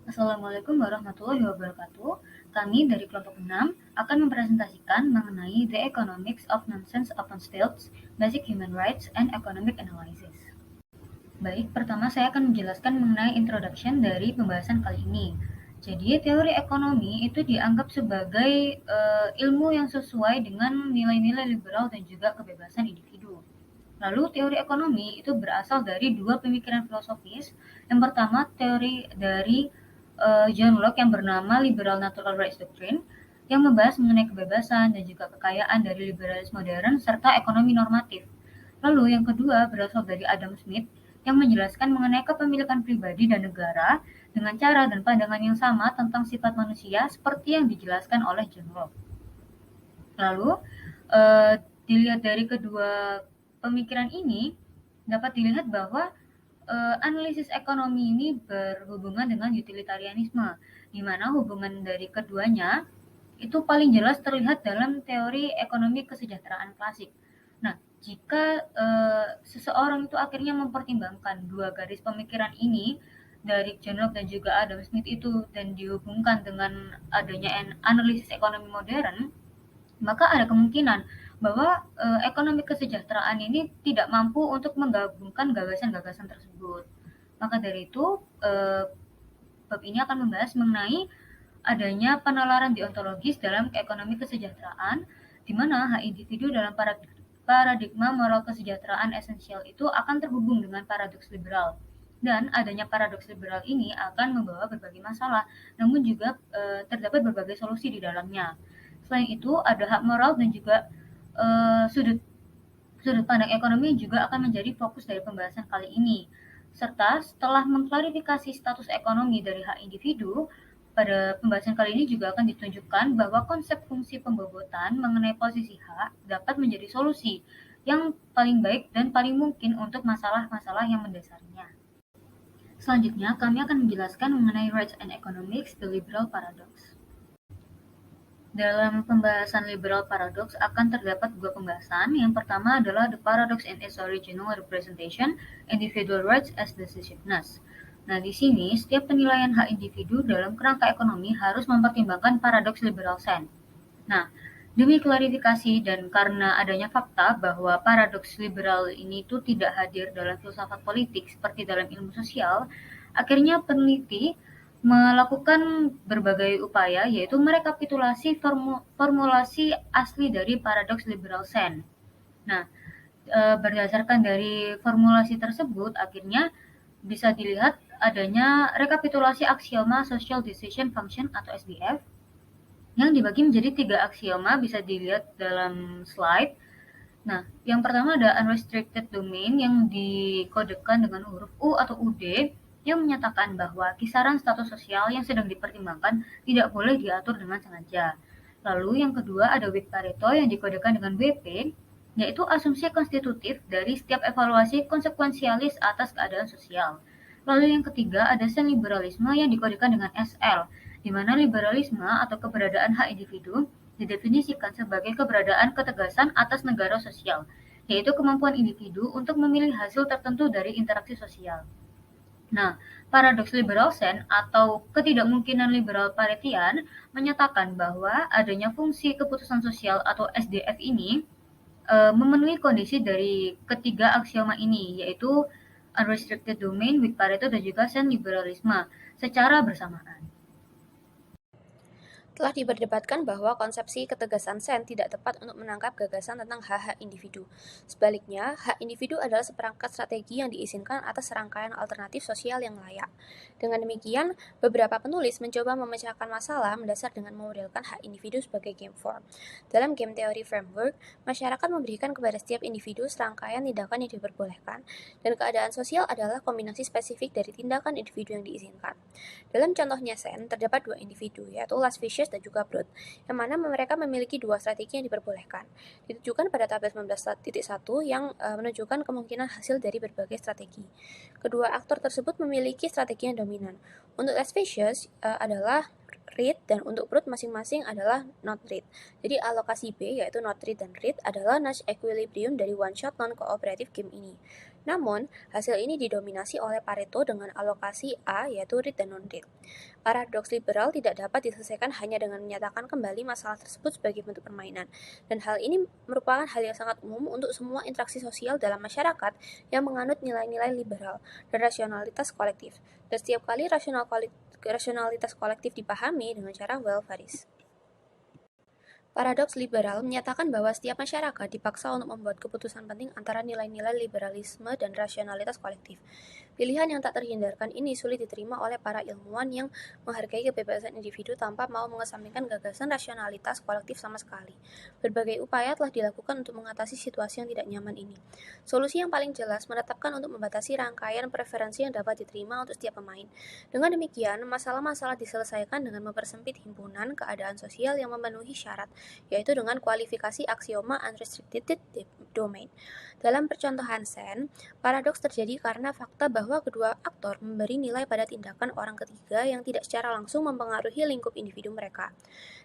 Assalamualaikum warahmatullahi wabarakatuh. Kami dari kelompok 6 akan mempresentasikan mengenai The Economics of Nonsense Open Stilts, Basic Human Rights and Economic Analysis. Baik, pertama saya akan menjelaskan mengenai introduction dari pembahasan kali ini. Jadi, teori ekonomi itu dianggap sebagai ilmu yang sesuai dengan nilai-nilai liberal dan juga kebebasan individu. Lalu teori ekonomi itu berasal dari dua pemikiran filosofis. Yang pertama teori dari John Locke yang bernama Liberal Natural Rights Doctrine yang membahas mengenai kebebasan dan juga kekayaan dari liberalis modern serta ekonomi normatif. Lalu yang kedua berasal dari Adam Smith yang menjelaskan mengenai kepemilikan pribadi dan negara dengan cara dan pandangan yang sama tentang sifat manusia seperti yang dijelaskan oleh John Locke. Lalu dilihat dari kedua pemikiran ini dapat dilihat bahwa analisis ekonomi ini berhubungan dengan utilitarianisme, di mana hubungan dari keduanya itu paling jelas terlihat dalam teori ekonomi kesejahteraan klasik. Nah, jika seseorang itu akhirnya mempertimbangkan dua garis pemikiran ini dari John Locke dan juga Adam Smith itu dan dihubungkan dengan adanya analisis ekonomi modern, maka ada kemungkinan bahwa ekonomi kesejahteraan ini tidak mampu untuk menggabungkan gagasan-gagasan tersebut. Maka dari itu, bab ini akan membahas mengenai adanya penalaran deontologis dalam ekonomi kesejahteraan, di mana hak individu dalam paradigma moral kesejahteraan esensial itu akan terhubung dengan paradoks liberal. Dan adanya paradoks liberal ini akan membawa berbagai masalah, namun juga terdapat berbagai solusi di dalamnya. Selain itu, ada hak moral dan juga sudut pandang ekonomi juga akan menjadi fokus dari pembahasan kali ini. Serta setelah mengklarifikasi status ekonomi dari hak individu, pada pembahasan kali ini juga akan ditunjukkan bahwa konsep fungsi pembobotan mengenai posisi hak dapat menjadi solusi yang paling baik dan paling mungkin untuk masalah-masalah yang mendasarnya. Selanjutnya, kami akan menjelaskan mengenai Rights and Economics, the Liberal Paradox. Dalam pembahasan liberal paradox akan terdapat dua pembahasan. Yang pertama adalah the paradox in its original representation, individual rights as decisiveness. Nah, di sini setiap penilaian hak individu dalam kerangka ekonomi harus mempertimbangkan paradoks liberal sense. Nah, demi klarifikasi dan karena adanya fakta bahwa paradoks liberal ini itu tidak hadir dalam filsafat politik seperti dalam ilmu sosial, akhirnya peneliti melakukan berbagai upaya yaitu merekapitulasi formulasi asli dari paradoks liberal sense. Nah, berdasarkan dari formulasi tersebut akhirnya bisa dilihat adanya rekapitulasi aksioma social decision function atau SDF yang dibagi menjadi 3 aksioma bisa dilihat dalam slide. Nah, yang pertama ada unrestricted domain yang dikodekan dengan huruf U atau UD yang menyatakan bahwa kisaran status sosial yang sedang dipertimbangkan tidak boleh diatur dengan sengaja. Lalu yang kedua ada weak Pareto yang dikodekan dengan WP, yaitu asumsi konstitutif dari setiap evaluasi konsekuensialis atas keadaan sosial. Lalu yang ketiga ada sen-liberalisme yang dikodekan dengan SL, di mana liberalisme atau keberadaan hak individu didefinisikan sebagai keberadaan ketegasan atas negara sosial, yaitu kemampuan individu untuk memilih hasil tertentu dari interaksi sosial. Nah, paradoks liberal sense atau ketidakmungkinan liberal Paretian menyatakan bahwa adanya fungsi keputusan sosial atau SDF ini memenuhi kondisi dari ketiga aksioma ini, yaitu unrestricted domain, weak Pareto, dan juga sen-liberalisme secara bersamaan. Telah diperdebatkan bahwa konsepsi ketegasan Sen tidak tepat untuk menangkap gagasan tentang hak-hak individu. Sebaliknya, hak individu adalah seperangkat strategi yang diizinkan atas serangkaian alternatif sosial yang layak. Dengan demikian, beberapa penulis mencoba memecahkan masalah mendasar dengan memodelkan hak individu sebagai game form. Dalam game teori framework, masyarakat memberikan kepada setiap individu serangkaian tindakan yang diperbolehkan, dan keadaan sosial adalah kombinasi spesifik dari tindakan individu yang diizinkan. Dalam contohnya Sen, terdapat dua individu, yaitu Last Vicious dan juga Brute, yang mana mereka memiliki dua strategi yang diperbolehkan. Ditujukan pada tabel 19.1 yang menunjukkan kemungkinan hasil dari berbagai strategi. Kedua aktor tersebut memiliki strategi yang dominan. Untuk Last Vicious adalah read dan untuk Brute masing-masing adalah not read. Jadi alokasi B yaitu not read dan read adalah Nash equilibrium dari one shot non-cooperative game ini. Namun, hasil ini didominasi oleh Pareto dengan alokasi A, yaitu real dan non-real. Paradoks liberal tidak dapat diselesaikan hanya dengan menyatakan kembali masalah tersebut sebagai bentuk permainan, dan hal ini merupakan hal yang sangat umum untuk semua interaksi sosial dalam masyarakat yang menganut nilai-nilai liberal dan rasionalitas kolektif. Dan setiap kali rasionalitas kolektif dipahami dengan cara welfaris. Paradoks liberal menyatakan bahwa setiap masyarakat dipaksa untuk membuat keputusan penting antara nilai-nilai liberalisme dan rasionalitas kolektif. Pilihan yang tak terhindarkan ini sulit diterima oleh para ilmuwan yang menghargai kebebasan individu tanpa mau mengesampingkan gagasan rasionalitas kolektif sama sekali. Berbagai upaya telah dilakukan untuk mengatasi situasi yang tidak nyaman ini. Solusi yang paling jelas menetapkan untuk membatasi rangkaian preferensi yang dapat diterima untuk setiap pemain. Dengan demikian, masalah-masalah diselesaikan dengan mempersempit himpunan keadaan sosial yang memenuhi syarat, yaitu dengan kualifikasi aksioma unrestricted domain. Dalam percontohan Sen, paradoks terjadi karena fakta bahwa kedua aktor memberi nilai pada tindakan orang ketiga yang tidak secara langsung mempengaruhi lingkup individu mereka.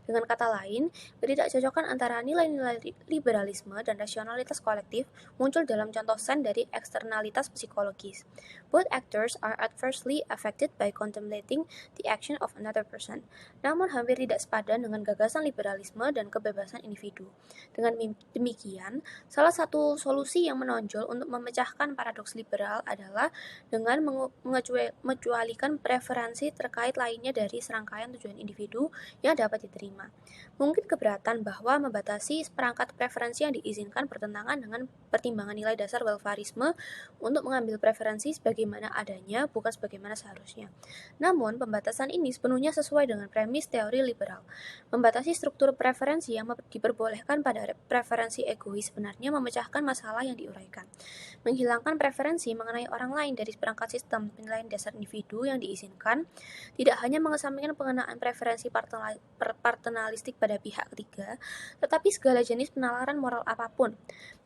Dengan kata lain, ketidakcocokan antara nilai-nilai liberalisme dan rasionalitas kolektif muncul dalam contoh Sen dari eksternalitas psikologis. Both actors are adversely affected by contemplating the action of another person, namun hampir tidak sepadan dengan gagasan liberalisme dan kebebasan individu. Dengan demikian, salah satu solusi yang menonjol untuk memecahkan paradoks liberal adalah dengan mengecualikan preferensi terkait lainnya dari serangkaian tujuan individu yang dapat diterima. Mungkin keberatan bahwa membatasi perangkat preferensi yang diizinkan bertentangan dengan pertimbangan nilai dasar welfarisme untuk mengambil preferensi sebagaimana adanya, bukan sebagaimana seharusnya. Namun, pembatasan ini sepenuhnya sesuai dengan premis teori liberal. Membatasi struktur preferensi yang diperbolehkan pada preferensi egois sebenarnya memecahkan masalah yang diuraikan. Menghilangkan preferensi mengenai orang lain dari perangkat sistem penilaian dasar individu yang diizinkan, tidak hanya mengesampingkan pengenaan preferensi paternalistik pada pihak ketiga, tetapi segala jenis penalaran moral apapun.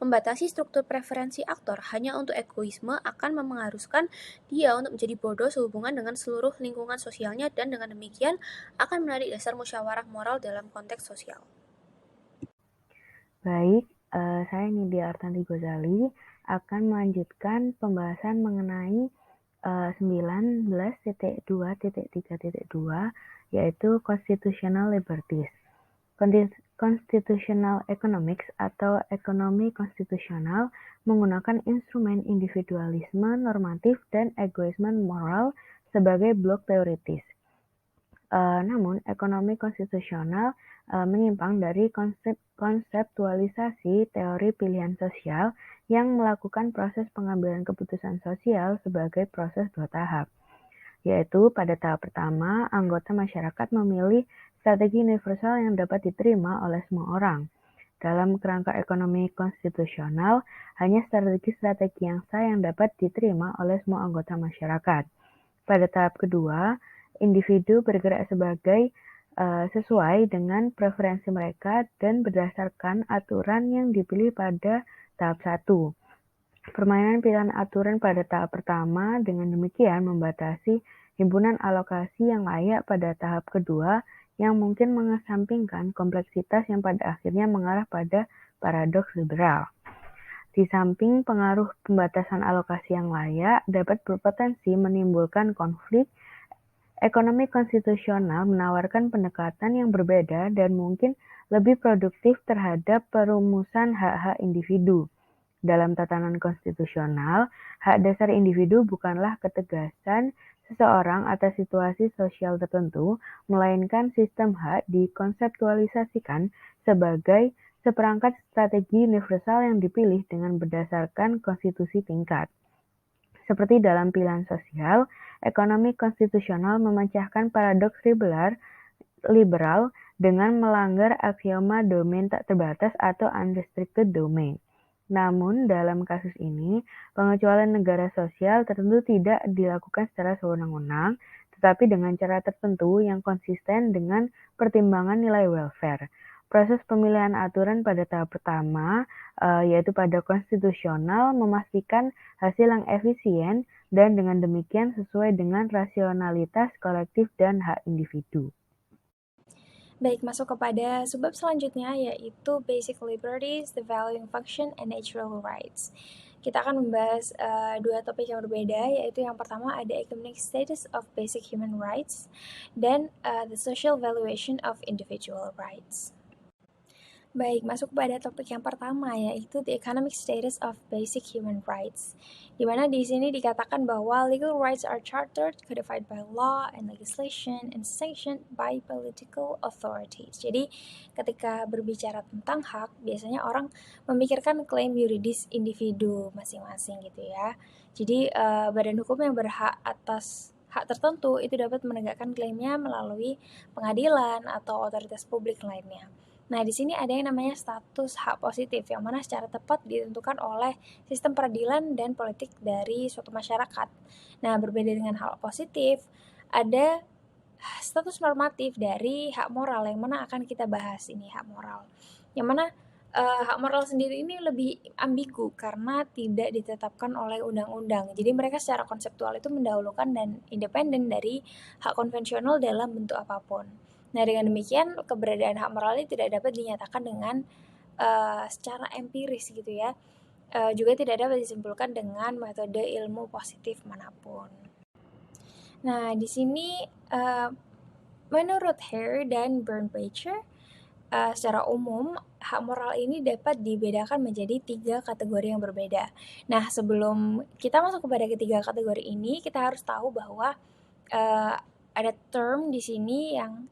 Membatasi struktur preferensi aktor hanya untuk egoisme akan mengharuskan dia untuk menjadi bodoh sehubungan dengan seluruh lingkungan sosialnya, dan dengan demikian akan menarik dasar musyawarah moral dalam konteks sosial. Baik, saya Nidia Artanti Ghazali akan melanjutkan pembahasan mengenai 19.2.3.2 yaitu Constitutional Liberties. Constitutional Economics atau ekonomi konstitusional menggunakan instrumen individualisme normatif dan egoisme moral sebagai blok teoritis. Namun, ekonomi konstitusional menyimpang dari konseptualisasi teori pilihan sosial yang melakukan proses pengambilan keputusan sosial sebagai proses dua tahap, yaitu pada tahap pertama, anggota masyarakat memilih strategi universal yang dapat diterima oleh semua orang. Dalam kerangka ekonomi konstitusional, hanya strategi-strategi yang sah yang dapat diterima oleh semua anggota masyarakat. Pada tahap kedua, individu bergerak sesuai dengan preferensi mereka dan berdasarkan aturan yang dipilih pada tahap 1. Permainan pilihan aturan pada tahap pertama dengan demikian membatasi himpunan alokasi yang layak pada tahap kedua yang mungkin mengesampingkan kompleksitas yang pada akhirnya mengarah pada paradoks liberal. Di samping pengaruh pembatasan alokasi yang layak dapat berpotensi menimbulkan konflik, ekonomi konstitusional menawarkan pendekatan yang berbeda dan mungkin lebih produktif terhadap perumusan hak-hak individu. Dalam tatanan konstitusional, hak dasar individu bukanlah ketegasan seseorang atas situasi sosial tertentu, melainkan sistem hak dikonseptualisasikan sebagai seperangkat strategi universal yang dipilih dengan berdasarkan konstitusi tingkat. Seperti dalam pilihan sosial, ekonomi konstitusional memecahkan paradoks liberal dengan melanggar aksioma domain tak terbatas atau unrestricted domain. Namun, dalam kasus ini, pengecualian negara sosial tertentu tidak dilakukan secara sewenang-wenang, tetapi dengan cara tertentu yang konsisten dengan pertimbangan nilai welfare. Proses pemilihan aturan pada tahap pertama, yaitu pada konstitusional, memastikan hasil yang efisien dan dengan demikian sesuai dengan rasionalitas kolektif dan hak individu. Baik, masuk kepada subbab selanjutnya yaitu Basic Liberties, the Valuing Function, and Natural Rights. kita akan membahas dua topik yang berbeda, yaitu yang pertama ada Economic Status of Basic Human Rights dan the Social Valuation of Individual Rights. Baik, masuk pada topik yang pertama, yaitu the economic status of basic human rights. Di mana di sini dikatakan bahwa legal rights are chartered, codified by law and legislation, and sanctioned by political authorities. Jadi, ketika berbicara tentang hak, biasanya orang memikirkan klaim yuridis individu masing-masing gitu ya. Jadi, badan hukum yang berhak atas hak tertentu itu dapat menegakkan klaimnya melalui pengadilan atau otoritas publik lainnya. Nah, di sini ada yang namanya status hak positif, yang mana secara tepat ditentukan oleh sistem peradilan dan politik dari suatu masyarakat. Nah, berbeda dengan hak positif, ada status normatif dari hak moral, yang mana akan kita bahas ini, hak moral. Yang mana hak moral sendiri ini lebih ambigu karena tidak ditetapkan oleh undang-undang. Jadi mereka secara konseptual itu mendahulukan dan independen dari hak konvensional dalam bentuk apapun. Nah, dengan demikian keberadaan hak moral ini tidak dapat dinyatakan dengan secara empiris gitu ya. Juga tidak dapat disimpulkan dengan metode ilmu positif manapun. Nah, di sini menurut Hare dan Bernbacher, secara umum hak moral ini dapat dibedakan menjadi 3 kategori yang berbeda. Nah, sebelum kita masuk kepada ketiga kategori ini, kita harus tahu bahwa ada term di sini yang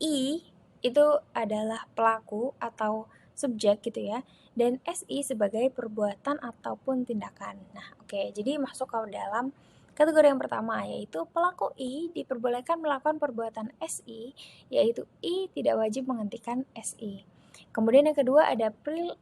I itu adalah pelaku atau subjek gitu ya, dan SI sebagai perbuatan ataupun tindakan. Nah, oke, jadi masuk ke dalam kategori yang pertama, yaitu pelaku I diperbolehkan melakukan perbuatan SI, yaitu I tidak wajib menghentikan SI. Kemudian yang kedua ada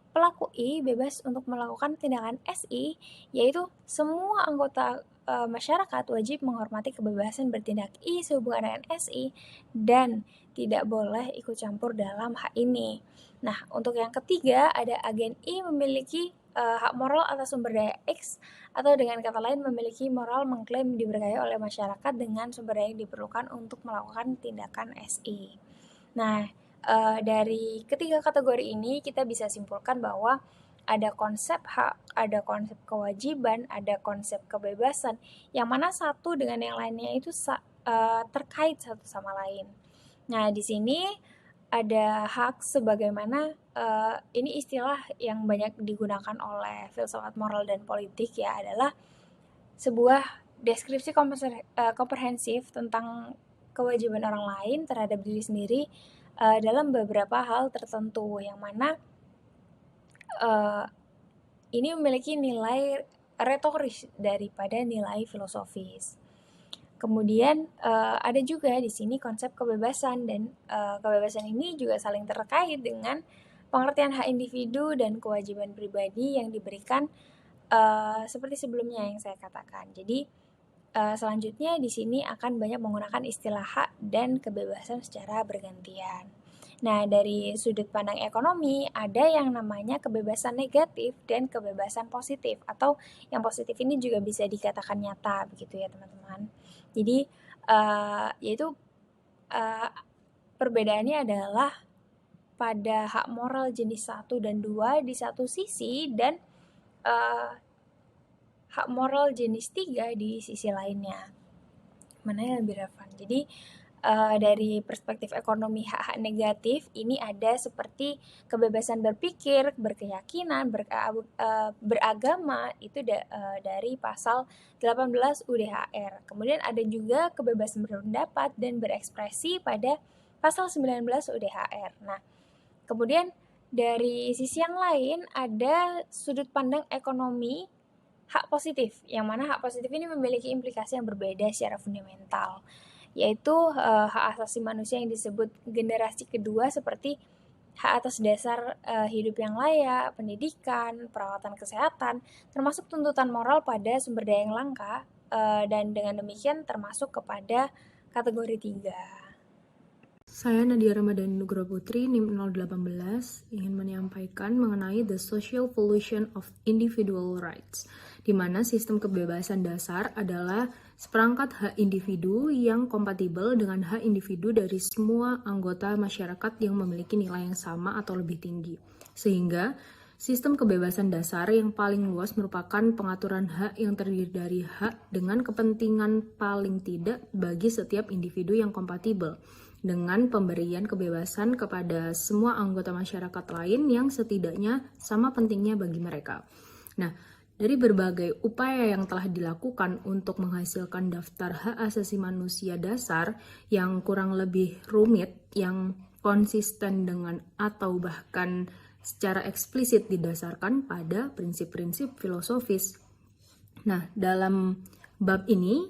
pelaku I bebas untuk melakukan tindakan SI, yaitu semua anggota masyarakat wajib menghormati kebebasan bertindak I sehubungan dengan SI dan tidak boleh ikut campur dalam hak ini. Nah, untuk yang ketiga ada agen I memiliki hak moral atas sumber daya X, atau dengan kata lain memiliki moral mengklaim diberkahi oleh masyarakat dengan sumber daya yang diperlukan untuk melakukan tindakan SI. Nah, dari ketiga kategori ini kita bisa simpulkan bahwa ada konsep hak, ada konsep kewajiban, ada konsep kebebasan, yang mana satu dengan yang lainnya itu terkait satu sama lain. Nah, di sini ada hak sebagaimana ini istilah yang banyak digunakan oleh filsafat moral dan politik ya, adalah sebuah deskripsi komprehensif tentang kewajiban orang lain terhadap diri sendiri dalam beberapa hal tertentu, yang mana ini memiliki nilai retoris daripada nilai filosofis. Kemudian ada juga di sini konsep kebebasan, dan kebebasan ini juga saling terkait dengan pengertian hak individu dan kewajiban pribadi yang diberikan seperti sebelumnya yang saya katakan. Jadi selanjutnya di sini akan banyak menggunakan istilah hak dan kebebasan secara bergantian. Nah, dari sudut pandang ekonomi, ada yang namanya kebebasan negatif dan kebebasan positif, atau yang positif ini juga bisa dikatakan nyata, begitu ya teman-teman. Jadi, yaitu perbedaannya adalah pada hak moral jenis 1 dan 2 di satu sisi, dan hak moral jenis 3 di sisi lainnya. Mana yang lebih relevan? Jadi, dari perspektif ekonomi hak-hak negatif ini ada seperti kebebasan berpikir, berkeyakinan, beragama, itu dari pasal 18 UDHR. Kemudian ada juga kebebasan berpendapat dan berekspresi pada pasal 19 UDHR. Nah, kemudian dari sisi yang lain ada sudut pandang ekonomi hak positif, yang mana hak positif ini memiliki implikasi yang berbeda secara fundamental, yaitu hak asasi manusia yang disebut generasi kedua, seperti hak atas dasar hidup yang layak, pendidikan, perawatan kesehatan, termasuk tuntutan moral pada sumber daya yang langka, dan dengan demikian termasuk kepada kategori 3. Saya Nadia Ramadhani Nugroho Putri, NIM 018, ingin menyampaikan mengenai the social evolution of individual rights, di mana sistem kebebasan dasar adalah seperangkat hak individu yang kompatibel dengan hak individu dari semua anggota masyarakat yang memiliki nilai yang sama atau lebih tinggi. Sehingga Sistem kebebasan dasar yang paling luas merupakan pengaturan hak yang terdiri dari hak dengan kepentingan paling tidak bagi setiap individu yang kompatibel dengan pemberian kebebasan kepada semua anggota masyarakat lain yang setidaknya sama pentingnya bagi mereka. Nah, dari berbagai upaya yang telah dilakukan untuk menghasilkan daftar hak asasi manusia dasar yang kurang lebih rumit, yang konsisten dengan atau bahkan secara eksplisit didasarkan pada prinsip-prinsip filosofis. Nah, dalam bab ini,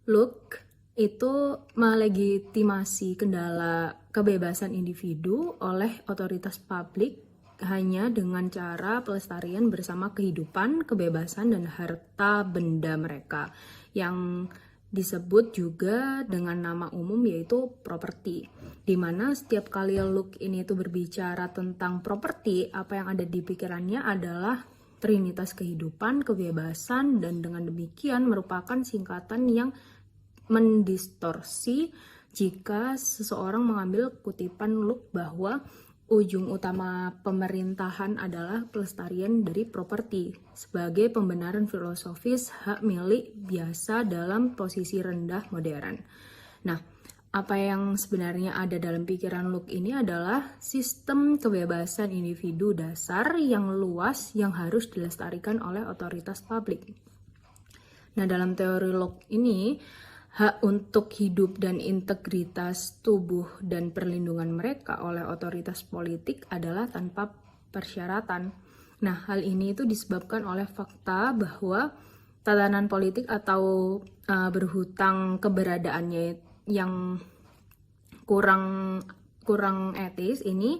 Locke itu melegitimasi kendala kebebasan individu oleh otoritas publik hanya dengan cara pelestarian bersama kehidupan, kebebasan, dan harta benda mereka yang disebut juga dengan nama umum yaitu properti. Di mana setiap kali Locke ini itu berbicara tentang properti, apa yang ada di pikirannya adalah trinitas kehidupan, kebebasan, dan dengan demikian merupakan singkatan yang mendistorsi jika seseorang mengambil kutipan Locke bahwa ujung utama pemerintahan adalah pelestarian dari properti sebagai pembenaran filosofis hak milik biasa dalam posisi rendah modern. Nah, apa yang sebenarnya ada dalam pikiran Locke ini adalah sistem kebebasan individu dasar yang luas yang harus dilestarikan oleh otoritas publik. Nah, dalam teori Locke ini, hak untuk hidup dan integritas tubuh dan perlindungan mereka oleh otoritas politik adalah tanpa persyaratan. Nah, hal ini itu disebabkan oleh fakta bahwa tatanan politik atau berhutang keberadaannya yang kurang etis ini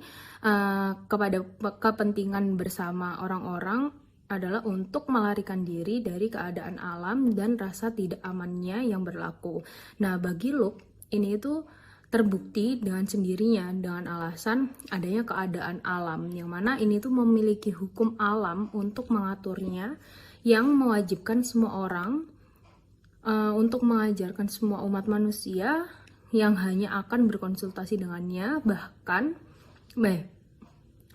kepada kepentingan bersama orang-orang adalah untuk melarikan diri dari keadaan alam dan rasa tidak amannya yang berlaku. Nah, bagi Locke, ini itu terbukti dengan sendirinya dengan alasan adanya keadaan alam, yang mana ini tuh memiliki hukum alam untuk mengaturnya yang mewajibkan semua orang untuk mengajarkan semua umat manusia yang hanya akan berkonsultasi dengannya,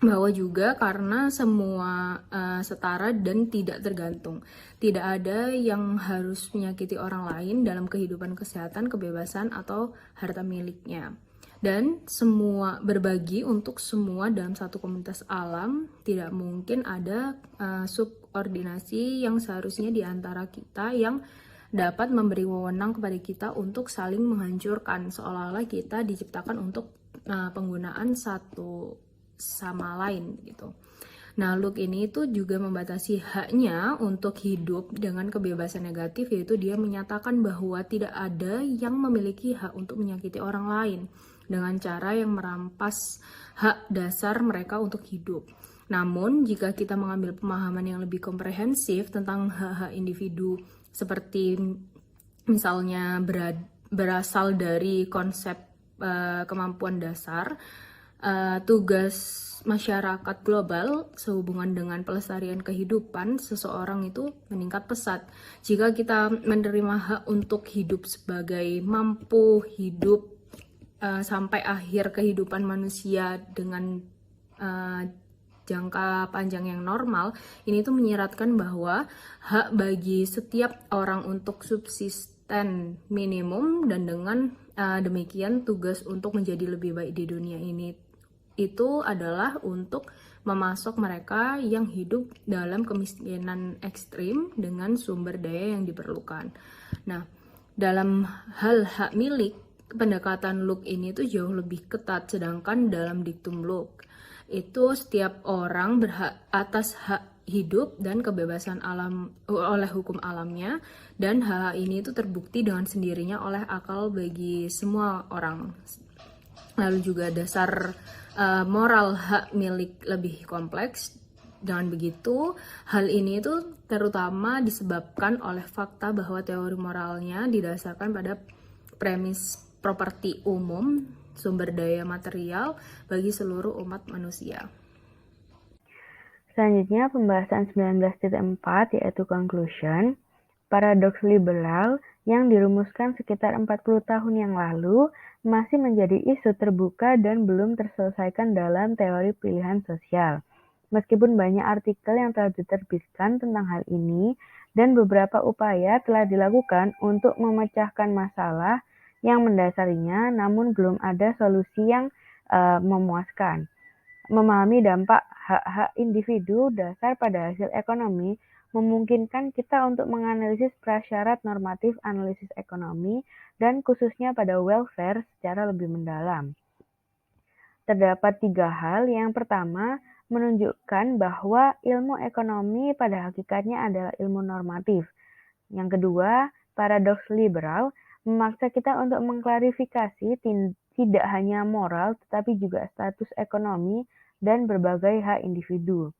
bahwa juga karena semua setara dan tidak tergantung. Tidak ada yang harus menyakiti orang lain dalam kehidupan, kesehatan, kebebasan, atau harta miliknya. Dan semua berbagi untuk semua dalam satu komunitas alam. Tidak mungkin ada subordinasi yang seharusnya di antara kita yang dapat memberi wewenang kepada kita untuk saling menghancurkan, seolah-olah kita diciptakan untuk penggunaan satu sama lain gitu. Nah, Locke ini itu juga membatasi haknya untuk hidup dengan kebebasan negatif, yaitu dia menyatakan bahwa tidak ada yang memiliki hak untuk menyakiti orang lain dengan cara yang merampas hak dasar mereka untuk hidup. Namun, jika kita mengambil pemahaman yang lebih komprehensif tentang hak-hak individu, seperti misalnya berasal dari konsep kemampuan dasar, tugas masyarakat global sehubungan dengan pelestarian kehidupan seseorang itu meningkat pesat. Jika kita menerima hak untuk hidup sebagai mampu hidup sampai akhir kehidupan manusia dengan jangka panjang yang normal, ini tuh menyiratkan bahwa hak bagi setiap orang untuk subsisten minimum, dan dengan demikian tugas untuk menjadi lebih baik di dunia ini itu adalah untuk memasok mereka yang hidup dalam kemiskinan ekstrim dengan sumber daya yang diperlukan. Nah, dalam hal hak milik, pendekatan Locke ini tuh jauh lebih ketat, sedangkan dalam diktum Locke itu setiap orang berhak atas hak hidup dan kebebasan alam oleh hukum alamnya, dan hak ini itu terbukti dengan sendirinya oleh akal bagi semua orang. Lalu juga dasar moral hak milik lebih kompleks. Dengan begitu, hal ini itu terutama disebabkan oleh fakta bahwa teori moralnya didasarkan pada premis properti umum, sumber daya material bagi seluruh umat manusia. Selanjutnya, pembahasan 19.4 yaitu conclusion, paradoks liberal yang dirumuskan sekitar 40 tahun yang lalu masih menjadi isu terbuka dan belum terselesaikan dalam teori pilihan sosial. Meskipun banyak artikel yang telah diterbitkan tentang hal ini, dan beberapa upaya telah dilakukan untuk memecahkan masalah yang mendasarinya, namun belum ada solusi yang memuaskan. Memahami dampak hak-hak individu dasar pada hasil ekonomi memungkinkan kita untuk menganalisis prasyarat normatif analisis ekonomi dan khususnya pada welfare secara lebih mendalam. Terdapat 3 hal. Yang pertama, menunjukkan bahwa ilmu ekonomi pada hakikatnya adalah ilmu normatif. Yang kedua, paradoks liberal memaksa kita untuk mengklarifikasi tidak hanya moral tetapi juga status ekonomi dan berbagai hak individu.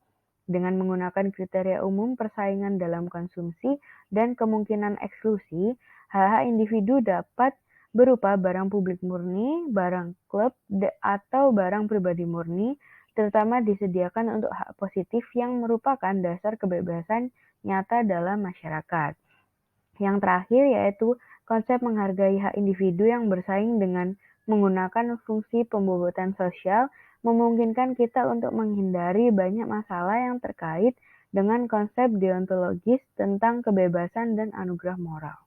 Dengan menggunakan kriteria umum persaingan dalam konsumsi dan kemungkinan eksklusi, hak-hak individu dapat berupa barang publik murni, barang klub, atau barang pribadi murni, terutama disediakan untuk hak positif yang merupakan dasar kebebasan nyata dalam masyarakat. Yang terakhir yaitu konsep menghargai hak individu yang bersaing dengan menggunakan fungsi pembobotan sosial memungkinkan kita untuk menghindari banyak masalah yang terkait dengan konsep deontologis tentang kebebasan dan anugerah moral.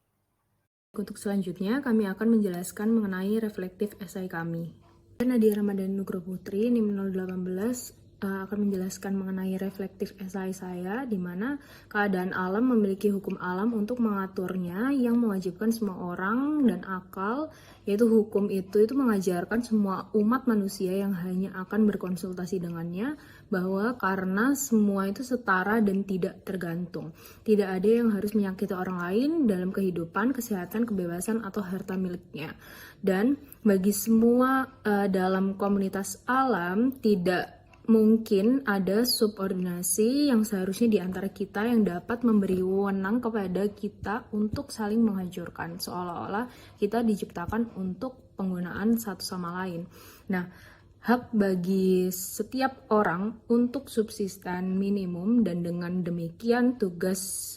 Untuk selanjutnya, kami akan menjelaskan mengenai reflektif esai kami. Saya Nadia Ramadhani Nugroho Putri, NIM 018, akan menjelaskan mengenai reflektif esai saya, di mana keadaan alam memiliki hukum alam untuk mengaturnya yang mewajibkan semua orang dan akal, yaitu hukum itu mengajarkan semua umat manusia yang hanya akan berkonsultasi dengannya bahwa karena semua itu setara dan tidak tergantung. Tidak ada yang harus menyakiti orang lain dalam kehidupan, kesehatan, kebebasan, atau harta miliknya. Dan bagi semua dalam komunitas alam tidak mungkin ada subordinasi yang seharusnya di antara kita yang dapat memberi wewenang kepada kita untuk saling menghancurkan, seolah-olah kita diciptakan untuk penggunaan satu sama lain. Nah, hak bagi setiap orang untuk subsisten minimum, dan dengan demikian tugas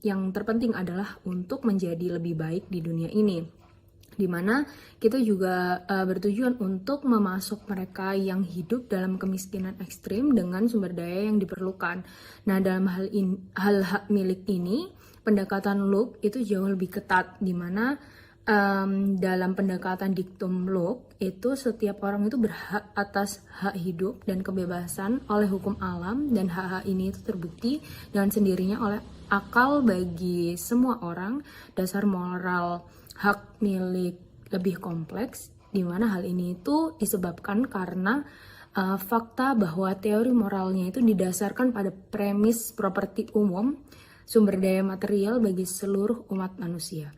yang terpenting adalah untuk menjadi lebih baik di dunia ini, di mana kita juga bertujuan untuk memasok mereka yang hidup dalam kemiskinan ekstrim dengan sumber daya yang diperlukan. Nah, dalam hal hak milik ini, pendekatan Locke itu jauh lebih ketat, di mana dalam pendekatan diktum Locke itu setiap orang itu berhak atas hak hidup dan kebebasan oleh hukum alam, dan hak-hak ini itu terbukti dengan sendirinya oleh akal bagi semua orang. Dasar moral hak milik lebih kompleks, di mana hal ini itu disebabkan karena fakta bahwa teori moralnya itu didasarkan pada premis properti umum, sumber daya material bagi seluruh umat manusia.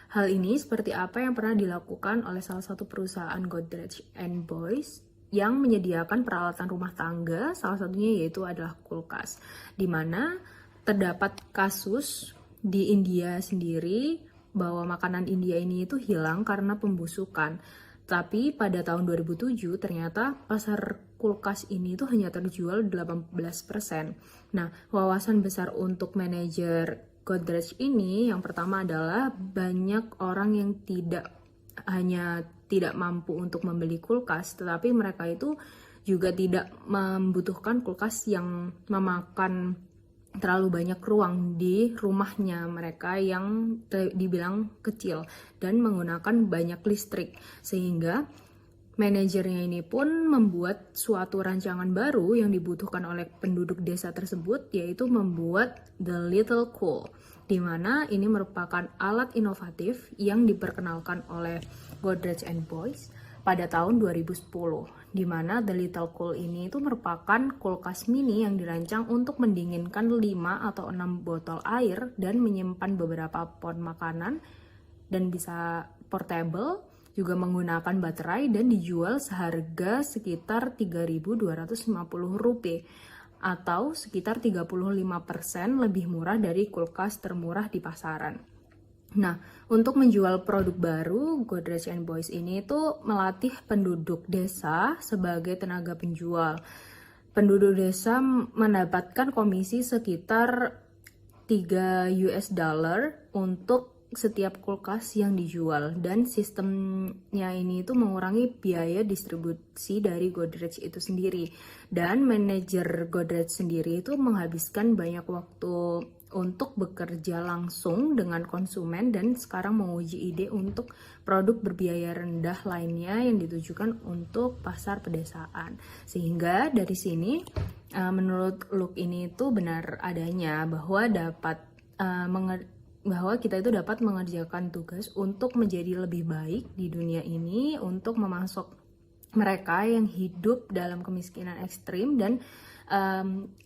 Hal ini seperti apa yang pernah dilakukan oleh salah satu perusahaan Godrej & Boys yang menyediakan peralatan rumah tangga, salah satunya yaitu adalah kulkas, di mana terdapat kasus di India sendiri bahwa makanan India ini itu hilang karena pembusukan. Tapi pada tahun 2007 ternyata pasar kulkas ini itu hanya terjual 18%. Nah, wawasan besar untuk manajer Godrej ini yang pertama adalah banyak orang yang tidak mampu untuk membeli kulkas, tetapi mereka itu juga tidak membutuhkan kulkas yang memakan terlalu banyak ruang di rumahnya mereka yang dibilang kecil dan menggunakan banyak listrik, sehingga manajernya ini pun membuat suatu rancangan baru yang dibutuhkan oleh penduduk desa tersebut, yaitu membuat The Little Cool, di mana ini merupakan alat inovatif yang diperkenalkan oleh Godrej & Boys pada tahun 2010, di mana The Little Cool ini itu merupakan kulkas mini yang dirancang untuk mendinginkan 5 atau 6 botol air dan menyimpan beberapa pon makanan, dan bisa portable, juga menggunakan baterai, dan dijual seharga sekitar Rp3.250 atau sekitar 35% lebih murah dari kulkas termurah di pasaran. Nah, untuk menjual produk baru, Godrej & Boys ini tuh melatih penduduk desa sebagai tenaga penjual. Penduduk desa mendapatkan komisi sekitar $3 untuk setiap kulkas yang dijual, dan sistemnya ini itu mengurangi biaya distribusi dari Godrej itu sendiri. Dan manajer Godrej sendiri itu menghabiskan banyak waktu untuk bekerja langsung dengan konsumen dan sekarang menguji ide untuk produk berbiaya rendah lainnya yang ditujukan untuk pasar pedesaan. Sehingga dari sini menurut Luke ini itu benar adanya bahwa kita itu dapat mengerjakan tugas untuk menjadi lebih baik di dunia ini, untuk memasok mereka yang hidup dalam kemiskinan ekstrim dan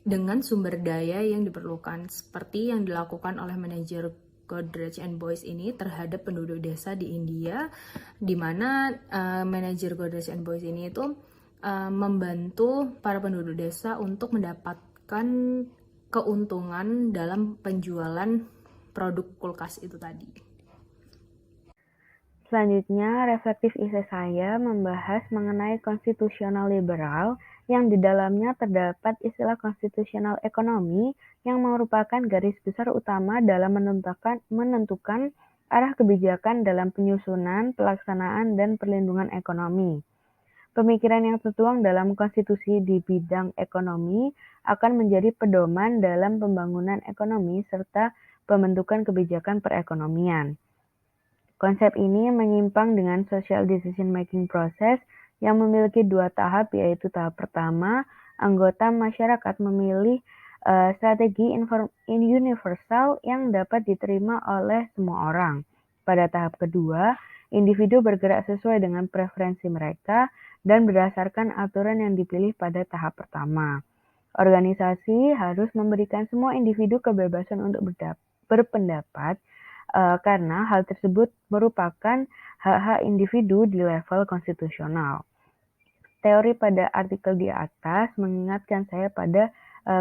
dengan sumber daya yang diperlukan, seperti yang dilakukan oleh manajer Godrej and Boys ini terhadap penduduk desa di India, di mana manajer Godrej and Boys ini itu membantu para penduduk desa untuk mendapatkan keuntungan dalam penjualan produk kulkas itu tadi. Selanjutnya, reflektif essay saya membahas mengenai konstitusional liberal yang di dalamnya terdapat istilah konstitusional ekonomi yang merupakan garis besar utama dalam menentukan arah kebijakan dalam penyusunan, pelaksanaan, dan perlindungan ekonomi. Pemikiran yang tertuang dalam konstitusi di bidang ekonomi akan menjadi pedoman dalam pembangunan ekonomi serta pembentukan kebijakan perekonomian. Konsep ini menyimpang dengan social decision making process yang memiliki dua tahap, yaitu tahap pertama, anggota masyarakat memilih strategi universal yang dapat diterima oleh semua orang. Pada tahap kedua, individu bergerak sesuai dengan preferensi mereka dan berdasarkan aturan yang dipilih pada tahap pertama. Organisasi harus memberikan semua individu kebebasan untuk berpendapat karena hal tersebut merupakan hak-hak individu di level konstitusional. Teori pada artikel di atas mengingatkan saya pada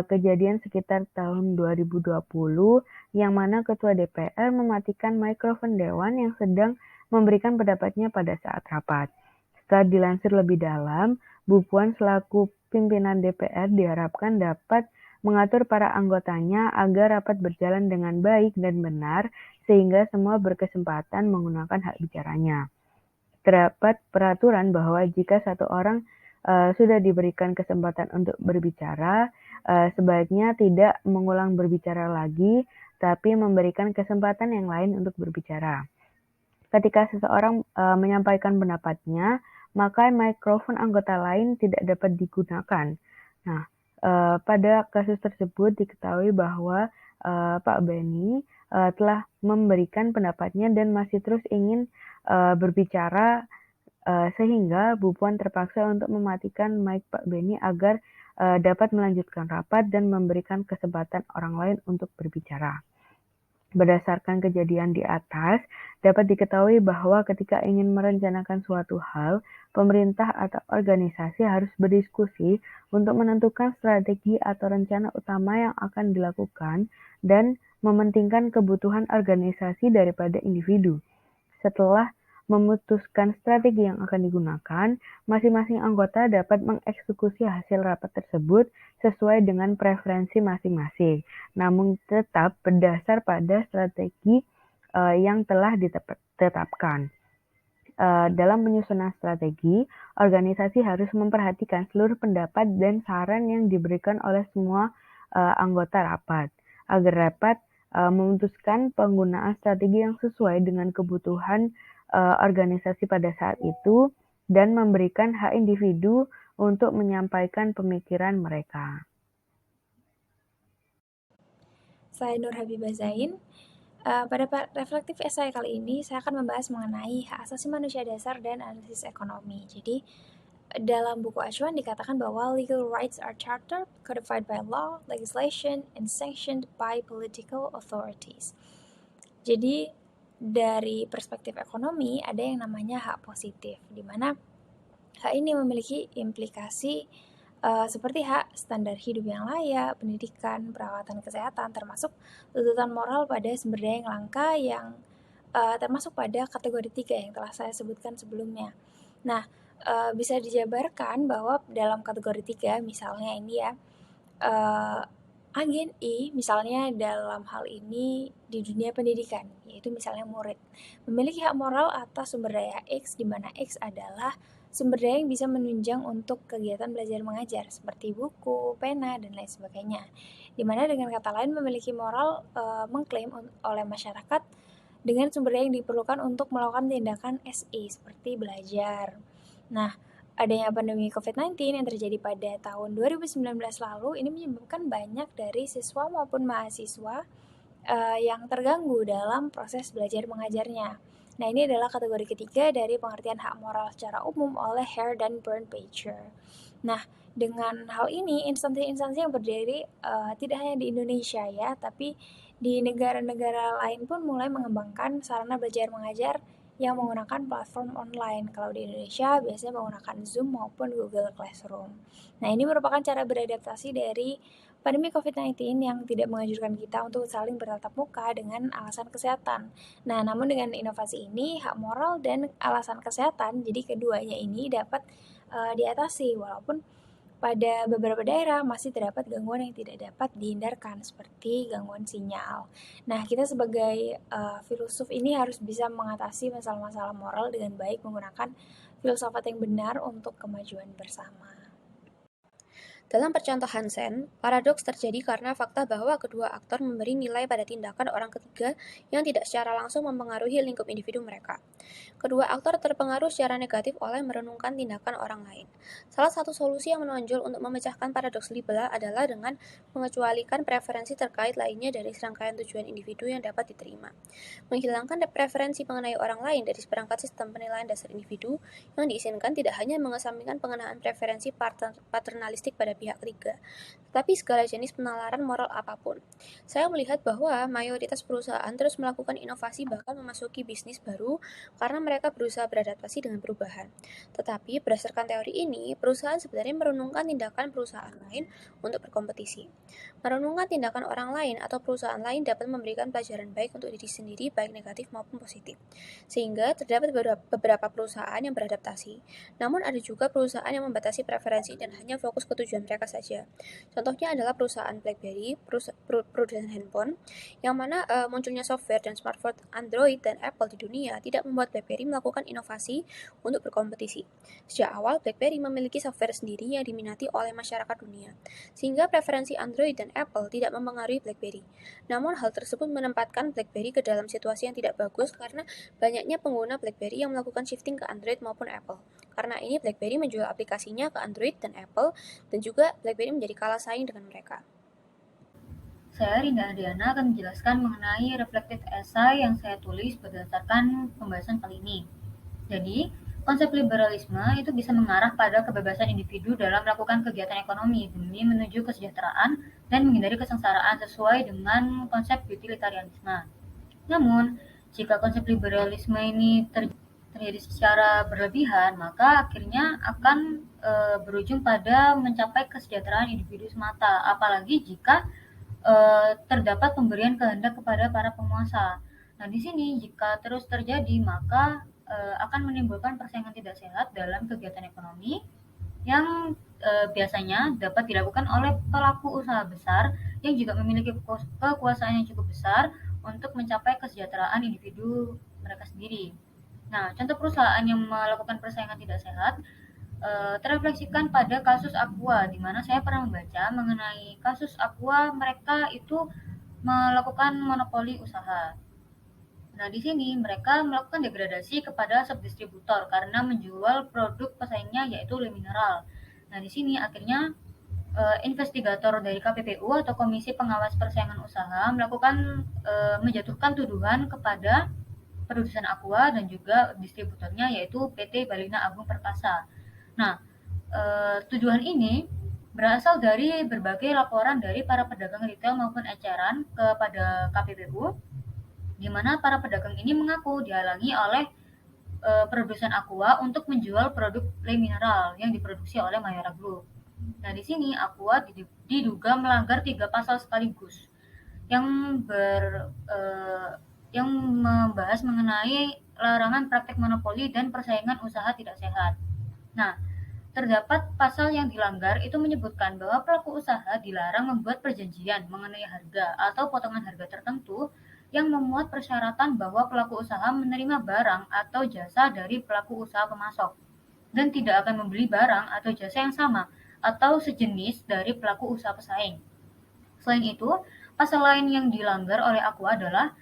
kejadian sekitar tahun 2020 yang mana Ketua DPR mematikan mikrofon Dewan yang sedang memberikan pendapatnya pada saat rapat. Setelah dilansir lebih dalam, Bu Puan selaku pimpinan DPR diharapkan dapat mengatur para anggotanya agar rapat berjalan dengan baik dan benar sehingga semua berkesempatan menggunakan hak bicaranya. Terdapat peraturan bahwa jika satu orang sudah diberikan kesempatan untuk berbicara, sebaiknya tidak mengulang berbicara lagi, tapi memberikan kesempatan yang lain untuk berbicara. Ketika seseorang menyampaikan pendapatnya, maka mikrofon anggota lain tidak dapat digunakan. Nah, pada kasus tersebut diketahui bahwa Pak Benny telah memberikan pendapatnya dan masih terus ingin berbicara, sehingga Bu Puan terpaksa untuk mematikan mic Pak Benny agar dapat melanjutkan rapat dan memberikan kesempatan orang lain untuk berbicara. Berdasarkan kejadian di atas, dapat diketahui bahwa ketika ingin merencanakan suatu hal, pemerintah atau organisasi harus berdiskusi untuk menentukan strategi atau rencana utama yang akan dilakukan dan mementingkan kebutuhan organisasi daripada individu. Setelah memutuskan strategi yang akan digunakan, masing-masing anggota dapat mengeksekusi hasil rapat tersebut sesuai dengan preferensi masing-masing, namun tetap berdasar pada strategi yang telah ditetapkan. Dalam penyusunan strategi, organisasi harus memperhatikan seluruh pendapat dan saran yang diberikan oleh semua anggota rapat, agar dapat memutuskan penggunaan strategi yang sesuai dengan kebutuhan organisasi pada saat itu dan memberikan hak individu untuk menyampaikan pemikiran mereka. Saya Nur Habibah Zain. Pada reflektif essay kali ini, saya akan membahas mengenai hak asasi manusia dasar dan analisis ekonomi. Jadi, dalam buku acuan dikatakan bahwa legal rights are chartered, codified by law, legislation, and sanctioned by political authorities. Jadi, dari perspektif ekonomi, ada yang namanya hak positif, di mana hak ini memiliki implikasi seperti hak standar hidup yang layak, pendidikan, perawatan kesehatan, termasuk tuntutan moral pada sumber daya yang langka yang termasuk pada kategori 3 yang telah saya sebutkan sebelumnya. Nah, bisa dijabarkan bahwa dalam kategori 3, misalnya ini ya, Agen E misalnya dalam hal ini di dunia pendidikan, yaitu misalnya murid, memiliki hak moral atas sumber daya X, di mana X adalah sumber daya yang bisa menunjang untuk kegiatan belajar mengajar, seperti buku, pena, dan lain sebagainya. Di mana dengan kata lain memiliki moral mengklaim oleh masyarakat dengan sumber daya yang diperlukan untuk melakukan tindakan SE, seperti belajar. Nah, adanya pandemi COVID-19 yang terjadi pada tahun 2019 lalu ini menyebabkan banyak dari siswa maupun mahasiswa yang terganggu dalam proses belajar mengajarnya. Nah, ini adalah kategori ketiga dari pengertian hak moral secara umum oleh Hare dan Bernpacher. Nah, dengan hal ini, instansi-instansi yang berdiri tidak hanya di Indonesia ya, tapi di negara-negara lain pun mulai mengembangkan sarana belajar mengajar yang menggunakan platform online. Kalau di Indonesia biasanya menggunakan Zoom maupun Google Classroom. Nah, ini merupakan cara beradaptasi dari pandemi COVID-19 yang tidak menganjurkan kita untuk saling bertatap muka dengan alasan kesehatan. Nah, namun dengan inovasi ini, hak moral dan alasan kesehatan, jadi keduanya ini dapat diatasi, walaupun pada beberapa daerah masih terdapat gangguan yang tidak dapat dihindarkan, seperti gangguan sinyal. Nah, kita sebagai filosof ini harus bisa mengatasi masalah-masalah moral dengan baik menggunakan filsafat yang benar untuk kemajuan bersama. Dalam percontohan Sen, paradoks terjadi karena fakta bahwa kedua aktor memberi nilai pada tindakan orang ketiga yang tidak secara langsung mempengaruhi lingkup individu mereka. Kedua aktor terpengaruh secara negatif oleh merenungkan tindakan orang lain. Salah satu solusi yang menonjol untuk memecahkan paradoks Libela adalah dengan mengecualikan preferensi terkait lainnya dari serangkaian tujuan individu yang dapat diterima. Menghilangkan preferensi mengenai orang lain dari seperangkat sistem penilaian dasar individu yang diizinkan tidak hanya mengesampingkan pengenaan preferensi paternalistik pada pihak ketiga, tetapi segala jenis penalaran moral apapun. Saya melihat bahwa mayoritas perusahaan terus melakukan inovasi bahkan memasuki bisnis baru karena mereka berusaha beradaptasi dengan perubahan. Tetapi berdasarkan teori ini, perusahaan sebenarnya merenungkan tindakan perusahaan lain untuk berkompetisi. Merenungkan tindakan orang lain atau perusahaan lain dapat memberikan pelajaran baik untuk diri sendiri, baik negatif maupun positif. Sehingga terdapat beberapa perusahaan yang beradaptasi, namun ada juga perusahaan yang membatasi preferensi dan hanya fokus ke tujuan mereka saja. Contohnya adalah perusahaan BlackBerry, produsen handphone, yang mana munculnya software dan smartphone Android dan Apple di dunia tidak membuat BlackBerry melakukan inovasi untuk berkompetisi. Sejak awal, BlackBerry memiliki software sendiri yang diminati oleh masyarakat dunia, sehingga preferensi Android dan Apple tidak mempengaruhi BlackBerry. Namun hal tersebut menempatkan BlackBerry ke dalam situasi yang tidak bagus karena banyaknya pengguna BlackBerry yang melakukan shifting ke Android maupun Apple. Karena ini BlackBerry menjual aplikasinya ke Android dan Apple, dan juga BlackBerry menjadi kalah saing dengan mereka. Saya Rinda Adriana akan menjelaskan mengenai reflective essay yang saya tulis berdasarkan pembahasan kali ini. Jadi, konsep liberalisme itu bisa mengarah pada kebebasan individu dalam melakukan kegiatan ekonomi demi menuju kesejahteraan dan menghindari kesengsaraan sesuai dengan konsep utilitarianisme. Namun, jika konsep liberalisme ini terjadi secara berlebihan, maka akhirnya akan berujung pada mencapai kesejahteraan individu semata, apalagi jika terdapat pemberian kehendak kepada para penguasa. Nah, di sini jika terus terjadi, maka akan menimbulkan persaingan tidak sehat dalam kegiatan ekonomi yang biasanya dapat dilakukan oleh pelaku usaha besar yang juga memiliki kekuasaan yang cukup besar untuk mencapai kesejahteraan individu mereka sendiri. Nah, contoh perusahaan yang melakukan persaingan tidak sehat terrefleksikan pada kasus Aqua, di mana saya pernah membaca mengenai kasus Aqua, mereka itu melakukan monopoli usaha. Nah, di sini mereka melakukan degradasi kepada subdistributor karena menjual produk pesaingnya yaitu Le Mineral. Nah, di sini akhirnya investigator dari KPPU atau Komisi Pengawas Persaingan Usaha melakukan menjatuhkan tuduhan kepada produsen Aqua dan juga distributornya yaitu PT Balina Agung Perkasa. Nah, tuduhan ini berasal dari berbagai laporan dari para pedagang retail maupun eceran kepada KPPU, di mana para pedagang ini mengaku dihalangi oleh produsen Aqua untuk menjual produk Le Mineral yang diproduksi oleh Mayora Group. Nah, di sini Aqua diduga melanggar 3 pasal sekaligus yang yang membahas mengenai larangan praktek monopoli dan persaingan usaha tidak sehat. Nah, terdapat pasal yang dilanggar itu menyebutkan bahwa pelaku usaha dilarang membuat perjanjian mengenai harga atau potongan harga tertentu yang memuat persyaratan bahwa pelaku usaha menerima barang atau jasa dari pelaku usaha pemasok dan tidak akan membeli barang atau jasa yang sama atau sejenis dari pelaku usaha pesaing. Selain itu, pasal lain yang dilanggar oleh Aqua adalah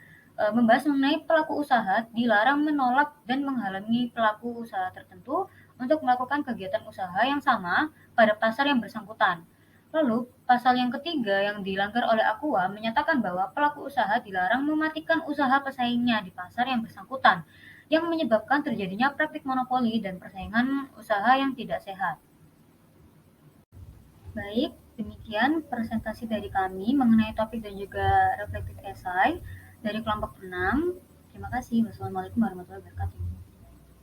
membahas mengenai pelaku usaha dilarang menolak dan menghalangi pelaku usaha tertentu untuk melakukan kegiatan usaha yang sama pada pasar yang bersangkutan. Lalu, pasal yang ketiga yang dilanggar oleh Aqua menyatakan bahwa pelaku usaha dilarang mematikan usaha pesaingnya di pasar yang bersangkutan, yang menyebabkan terjadinya praktik monopoli dan persaingan usaha yang tidak sehat. Baik, demikian presentasi dari kami mengenai topik dan juga reflective essay dari kelompok 6. Terima kasih. Wassalamualaikum warahmatullahi wabarakatuh.